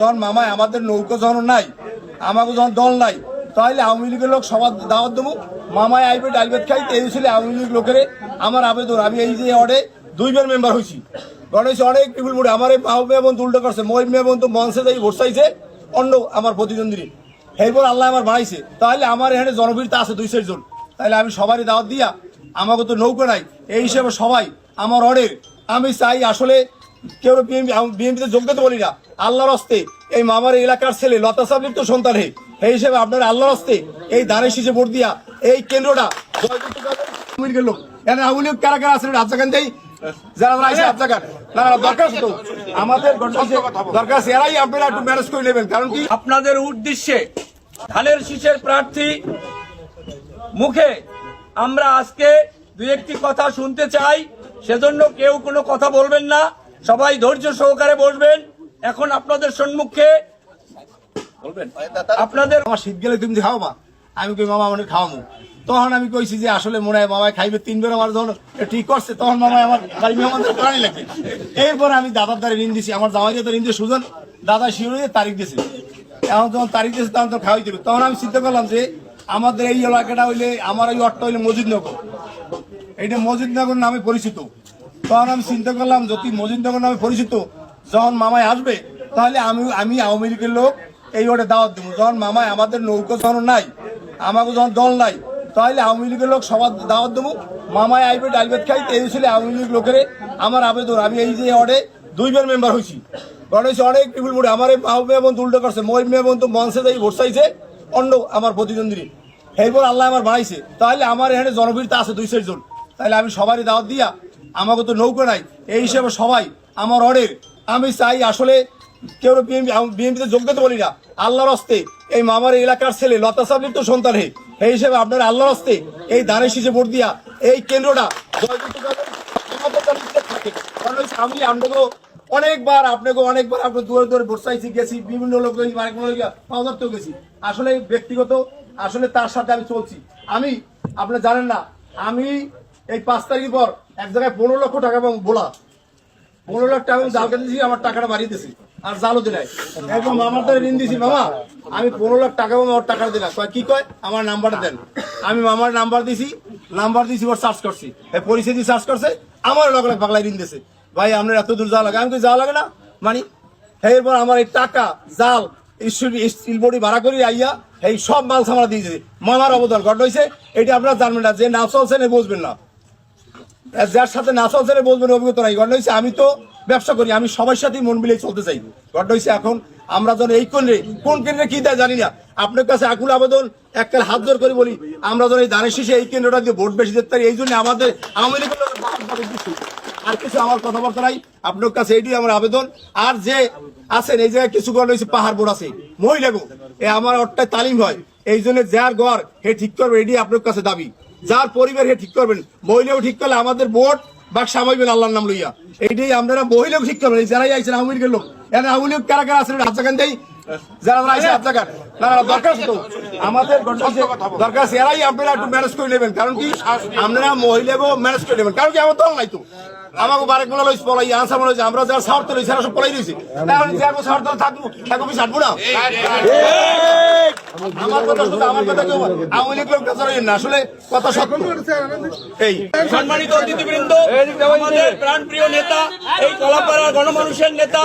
যখন মামায় আমাদের নৌকা যখন নাই, আমাকে যখন দল নাই, তাহলে আওয়ামী লীগের লোক সবার দাওয়াত দেবো, মামায় আইবে ডালবেট খাই। এই ছিল আওয়ামী লীগ লোকের আমার আবেদন। আমি এই যে ওয়ার্ডে 2 বার মেম্বার হয়েছি, গণেশ অনেক পিপুল বোর্ডে আমার এই মেয়ে বন্ধু উল্টো করছে, মই মেয়ে বন্ধু মঞ্চে যাই ভোট চাইছে অন্য আমার প্রতিদ্বন্দ্বী, এইবার আল্লাহ আমার বাড়াইছে। তাহলে আমার এখানে জনবীরতা আছে 2-4 জন, তাহলে আমি সবারই দাওয়াত দিয়া, আমাকে তো নৌকা নাই, এই হিসেবে সবাই আমার অর্ডের। আমি চাই আসলে কেউ বিএনপিতে যোগ দিতে বলি না, আল্লাহর হস্তে এই মামার এলাকার ছেলে লতা সাবলির তো সন্তান হে, এই হিসেবে আপনার আল্লাহর হস্তে এই ধানের শীষে ভোট দিয়া এই কেন্দ্রটা লোক আওয়ামী লীগ কারা কারা আসলে রাজ্জাকান্তেই যারা আইসে রাজ্জাকান না দরকার তো আমাদের দরকার আছে, এরাই আপনারা একটু ম্যানেজ করে নেবেন। কারণ কি আপনাদের উদ্দেশ্যে ধানের শীষের প্রার্থী মুখে আমরা আজকে 2-1টি কথা শুনতে চাই, সেজন্য কেউ কোনো কথা বলবেন না, সবাই ধৈর্য সহকারে বসবেন। এখন আপনাদের সম্মুখে বলবেন আপনাদের আমার শীত গেলে তুমি খাওয়াবা, আমি কই মামা আমাদের খাওয়াবো। তখন আমি কইছি যে আসলে মনে হয় মামায় খাইবে 3 বার, আমার যখন ঠিক করছে তখন মামায় আমার বাড়ি মেহমানদের প্রাণী লাগে। এরপর আমি দাদার দ্বারা ঋণ দিছি, আমার জামাইকে তো ঋণ দিয়ে সুজন দাদা শিউরে তারিখ দিয়েছে, এখন যখন তারিখ দিয়েছে তখন তো খাওয়াই দিল। তখন আমি চিন্তা করলাম যে আমাদের এই এলাকাটা হইলে আমার এই অট্ট হইলে মজিদনগর, এইটা মজিদনগর নামে পরিচিত। তখন আমি চিন্তা করলাম যদি মজিদনগর নামে পরিচিত যখন মামায় আসবে, তাহলে আমি আওয়ামী লীগের লোক এই ওটা দাওয়াত দেবো। যখন মামায় আমাদের নৌকা যখন নাই, আমাকে যখন দল নাই, তাহলে আওয়ামী লীগের লোক সবার দাওয়াত দেবো, মামায় আইবে ডালবেট খাই। এই ছিল আওয়ামী লীগ লোকের আমার আবেদন। আমি এই যে ওয়ার্ডে 2 বার মেম্বার হয়েছি, গণেশ অনেক পিপুল বোর্ডে আমার এই মেয়ে বন্ধু উল্টো করছে, মই মেয়ে বন্ধু মঞ্চে যাই ভোট চাইছে অন্য আমার প্রতিদ্বন্দ্বী, এইবার আল্লাহ আমার বাড়াইছে। তাহলে আমার এখানে জনবীরতা আছে 2-4 জন, তাহলে আমি সবারই দাওয়াত দিয়া, আমাকে তো নৌকা নাই, এই হিসেবে সবাই আমার অর্ডের। আমি চাই আসলে কেউ বিএনপিতে যোগ দিতে বলি না, আল্লাহর হস্তে এই মামার এলাকার ছেলে লতা সাবলির তো সন্তান হে, এই হিসেবে আপনার আল্লাহর হস্তে এই ধানের শীষে ভোট দিয়া এই কেন্দ্রটা আমি আপনাকে অনেকবার আপনার দূরে দূরে ভোট চাইছি, গেছি বিভিন্ন লোক পাওয়াতেও গেছি। আসলে ব্যক্তিগত আসলে তার সাথে আমি চলছি। আমি আপনার জানেন না, আমি এই 5 তারিখ পর এক জায়গায় 15 লক্ষ টাকা এবং বলা 15 লাখ টাকা জাল কেটে দিয়েছি, আমার টাকাটা বাড়িয়ে দিয়েছি আর জালও দিলাই। একদম মামার দ্বারা ঋণ দিয়েছি, মামা আমি 15 লাখ টাকা এবং আমার টাকা দিলাম। কি কয় আমার নাম্বারটা দেন, আমি মামার নাম্বার দিছি ওর সার্চ করছি, এই পরিস্থিতি সার্চ করছে, আমার লগে পাগলায় ঋণ দিয়েছে। ভাই আপনার এত দূর যাওয়া লাগে, আমি যাওয়া লাগে না মানি। এরপর আমার এই টাকা জাল স্টিল বডি ভাড়া করি আইয়া এই সব মাল সামলা দিয়েছে, মামার অবদান ঘটনা হয়েছে। এটা আপনারা জানবেন না, যে না চলছেন বুঝবেন না, যার সাথে না চলছেন বুঝবেন অভিজ্ঞতা নাই। ঘটনা হয়েছে আমি তো ব্যবসা করি, আমি সবার সাথেই মন মিলিয়ে চলতে চাই। ঘটনা হয়েছে এখন আমরা যেন এই কোন কেন্দ্রে কি দেয় জানি না, আপনার কাছে আকুল আবেদন এককাল হাত জোর করে বলি, আমরা যেন এই ধানের শীষে এই কেন্দ্রটা দিয়ে ভোট বেশি দিতে পারি। এই জন্য আমাদের আওয়ামী লীগের আর কিছু আমার কথাবার্তা নাই, আপনার কাছে এইটাই আমার আবেদন। আর যে আছেন এই জায়গায় কিছু ঘটনা হয়েছে, পাহাড় বোর্ড আছে মহিলাগো, আমার অট্টায় তালিম হয়, এই জন্য যার ঘর হে ঠিক করবে, এটি আপনার কাছে দাবি। যার পরিবার হে ঠিক করবেন, মহিলাও ঠিক করলে আমাদের ভোট বা সামাইবেন আল্লাহর নাম লইয়া, এইটাই আপনারা মহিলাও ঠিক করবেন। যারাই আইসেন আওয়ামী লীগের লোক, এখানে আওয়ামী লীগ কারা কারা আসলে রাজ্জাকান্তেই যারা আইসে রাজ্জাকান না দরকার তো আমাদের দরকার আছে, এরাই আপনারা একটু ম্যানেজ করে নেবেন। কারণ কি আপনারা মহিলাকেও ম্যানেজ করে নেবেন, কারণ কি আমার দল নাই তো, আমাকে বারেক মনে লইছে পলাই আনসার মনে হয়েছে, আমরা যারা সার্থ লইছি এরা সব পলাই রয়েছে, এখন যে আমি সার্থ থাকবো আমি ছাড়বো না। আমার কথা শুধু আমার কথা কেউ আওয়ামী লীগ লোক না, আসলে কথা সত্য। এই সম্মানিত অতিথিবৃন্দ, আমাদের প্রাণপ্রিয় নেতা, এই কলাপাড়ার গণমানুষের নেতা